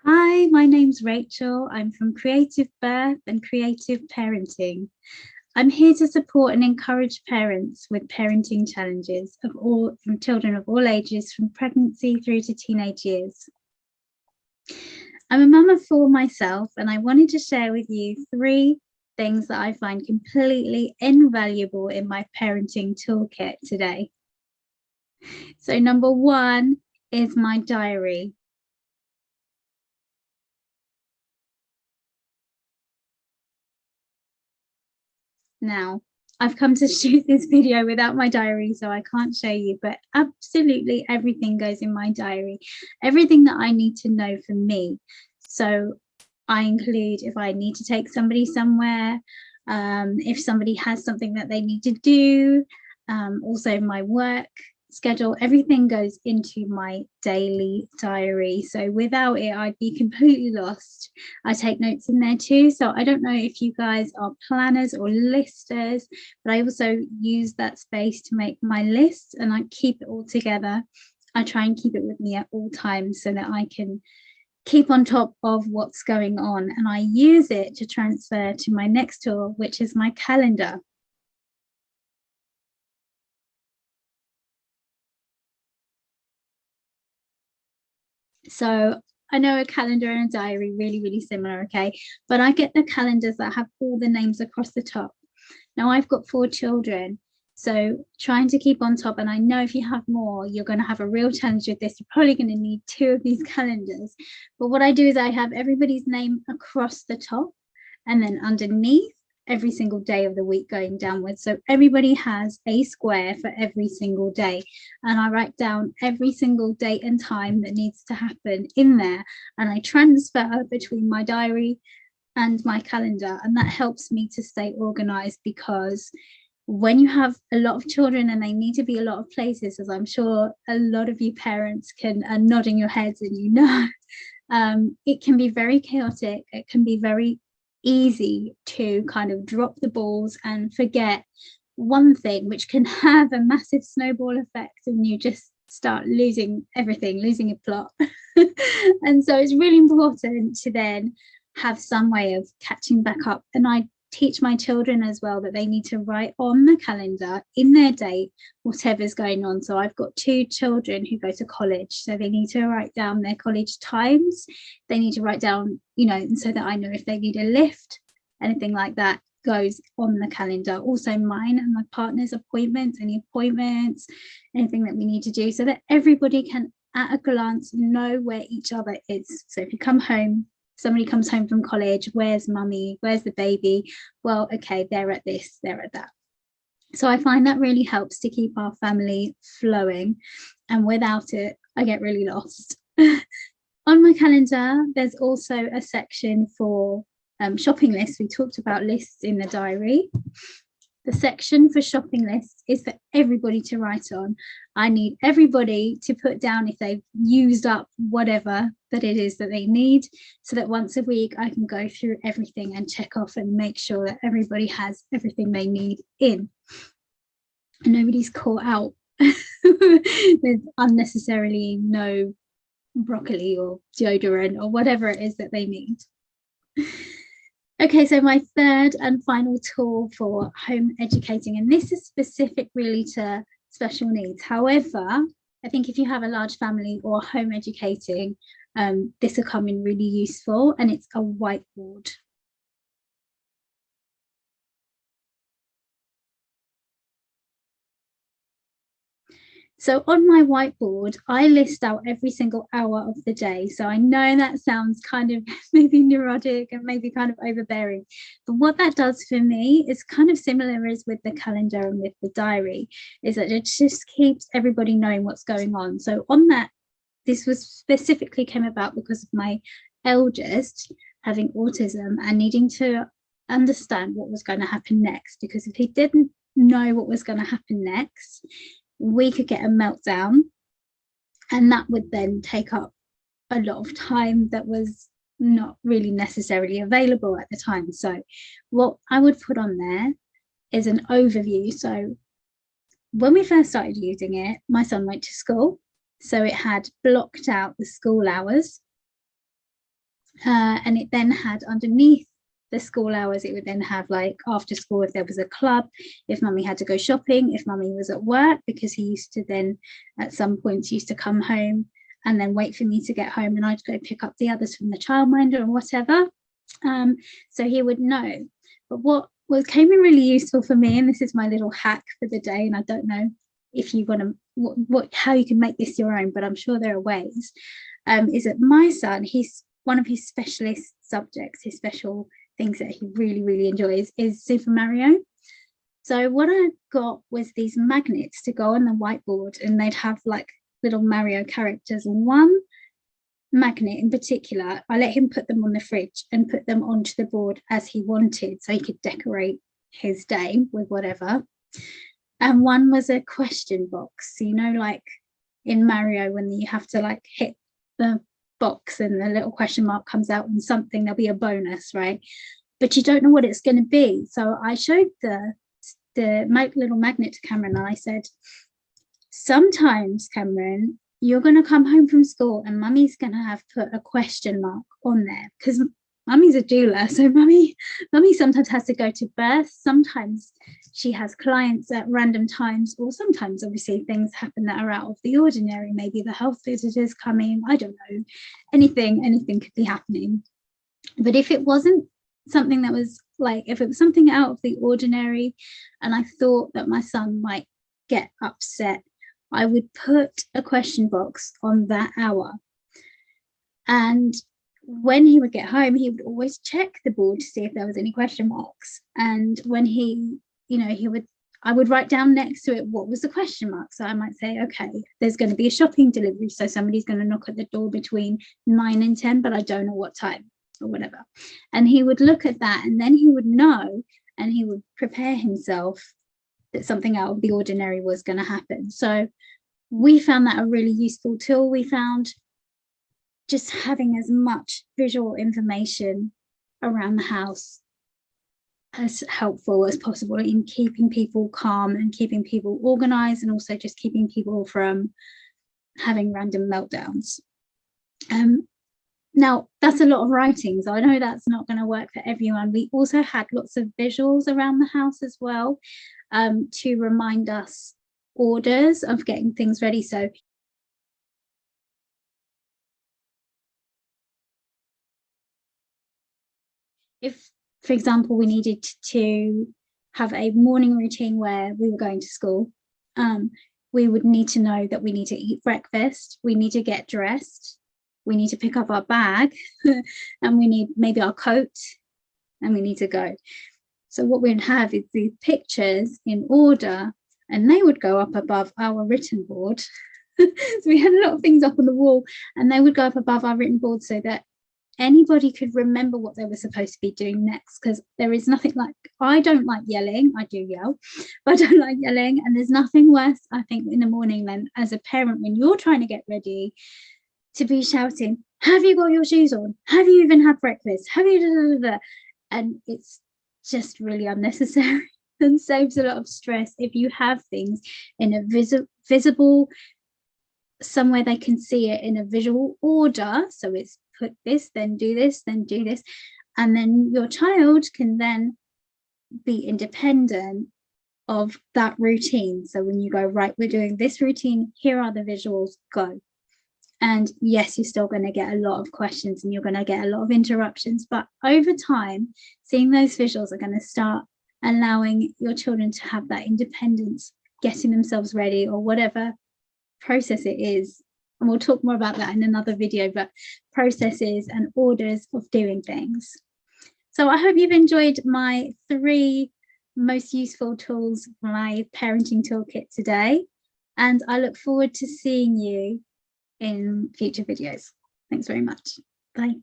Hi, my name's Rachel. I'm from Creative Birth and Creative Parenting. I'm here to support and encourage parents with parenting challenges from children of all ages, from pregnancy through to teenage years. I'm a mum of four myself, and I wanted to share with you three things that I find completely invaluable in my parenting toolkit today. So number one is my diary. Now, I've come to shoot this video without my diary, so I can't show you, but absolutely everything goes in my diary. Everything that I need to know for me. So I include if I need to take somebody somewhere, if somebody has something that they need to do, also my work schedule, everything goes into my daily diary. So without it, I'd be completely lost. I take notes in there too. So I don't know if you guys are planners or listers, but I also use that space to make my list and I keep it all together. I try and keep it with me at all times so that I can keep on top of what's going on. And I use it to transfer to my next tool, which is my calendar. So I know a calendar and a diary really, really similar, okay? But I get the calendars that have all the names across the top. Now I've got four children, so trying to keep on top, and I know if you have more, you're going to have a real challenge with this. You're probably going to need two of these calendars. But what I do is I have everybody's name across the top, and then underneath every single day of the week going downwards. So everybody has a square for every single day. And I write down every single date and time that needs to happen in there. And I transfer between my diary and my calendar. And that helps me to stay organized, because when you have a lot of children and they need to be a lot of places, as I'm sure a lot of you parents can are nodding your heads and it can be very chaotic. It can be very easy to kind of drop the balls and forget one thing, which can have a massive snowball effect, and you just start losing everything, losing a plot. And so it's really important to then have some way of catching back up. And I teach my children as well that they need to write on the calendar in their date whatever's going on. So I've got two children who go to college, so they need to write down their college times. They need to write down, so that I know if they need a lift, anything like that goes on the calendar. Also mine and my partner's appointments, any appointments, anything that we need to do, so that everybody can at a glance know where each other is. So if you come home, somebody comes home from college, where's mummy, where's the baby? Well, okay, they're at this, they're at that. So I find that really helps to keep our family flowing, and without it, I get really lost. On my calendar, there's also a section for shopping lists. We talked about lists in the diary. The section for shopping lists is for everybody to write on. I need everybody to put down if they've used up whatever that it is that they need, so that once a week I can go through everything and check off and make sure that everybody has everything they need in. And nobody's caught out with unnecessarily no broccoli or deodorant or whatever it is that they need. Okay, so my third and final tool for home educating, and this is specific really to special needs. However, I think if you have a large family or home educating, this will come in really useful, and it's a whiteboard. So on my whiteboard, I list out every single hour of the day. So I know that sounds kind of maybe neurotic and maybe kind of overbearing, but what that does for me is kind of similar as with the calendar and with the diary, is that it just keeps everybody knowing what's going on. So on that, this was specifically came about because of my eldest having autism and needing to understand what was going to happen next, because if he didn't know what was going to happen next, we could get a meltdown, and that would then take up a lot of time that was not really necessarily available at the time. So what I would put on there is an overview. So when we first started using it, my son went to school, so it had blocked out the school hours. And it then had underneath the school hours, it would then have like after school if there was a club, if mummy had to go shopping, if mummy was at work, because he used to then at some points used to come home and then wait for me to get home and I'd go pick up the others from the childminder or whatever. So he would know. But what came in really useful for me, and this is my little hack for the day, and I don't know if you want to how you can make this your own, but I'm sure there are ways, is that my son, he's one of his specialist subjects, his special things that he really, really enjoys is Super Mario. So what I got was these magnets to go on the whiteboard, and they'd have like little Mario characters. And one magnet in particular, I let him put them on the fridge and put them onto the board as he wanted, so he could decorate his day with whatever. And one was a question box, you know, like in Mario when you have to like hit the box and the little question mark comes out and something, there'll be a bonus, right? But you don't know what it's going to be. So I showed the little magnet to Cameron and I said, sometimes, Cameron, you're going to come home from school and mummy's going to have put a question mark on there, because mummy's a doula, so mummy sometimes has to go to birth, sometimes she has clients at random times, or sometimes obviously things happen that are out of the ordinary, maybe the health visitors come in, I don't know, anything could be happening. But if it wasn't something that was like, if it was something out of the ordinary and I thought that my son might get upset, I would put a question box on that hour. And when he would get home, he would always check the board to see if there was any question marks. And when he, you know, I would write down next to it what was the question mark. So I might say, okay, there's going to be a shopping delivery, so somebody's going to knock at the door between 9 and 10, but I don't know what time or whatever. And he would look at that and then he would know, and he would prepare himself that something out of the ordinary was going to happen. So we found that a really useful tool. We found just having as much visual information around the house as helpful as possible in keeping people calm and keeping people organized, and also just keeping people from having random meltdowns. Now, that's a lot of writing, so I know that's not going to work for everyone. We also had lots of visuals around the house as well, to remind us orders of getting things ready. So if, for example, we needed to have a morning routine where we were going to school, we would need to know that we need to eat breakfast, we need to get dressed, we need to pick up our bag, and we need maybe our coat, and we need to go. So what we'd have is these pictures in order, and they would go up above our written board. So we had a lot of things up on the wall, and they would go up above our written board so that anybody could remember what they were supposed to be doing next. Because there is nothing like, I don't like yelling, I do yell, but I don't like yelling, and there's nothing worse, I think, in the morning than as a parent when you're trying to get ready to be shouting, have you got your shoes on, have you even had breakfast, have you da, da, da, da? And it's just really unnecessary and saves a lot of stress if you have things in a visible, somewhere they can see it in a visual order. So it's put this, then do this, then do this, and then your child can then be independent of that routine. So when you go, right, we're doing this routine, here are the visuals, go. And yes, you're still going to get a lot of questions and you're going to get a lot of interruptions, but over time, seeing those visuals are going to start allowing your children to have that independence, getting themselves ready, or whatever process it is. And we'll talk more about that in another video, but processes and orders of doing things. So I hope you've enjoyed my 3 most useful tools for my parenting toolkit today, and I look forward to seeing you in future videos. Thanks very much. Bye.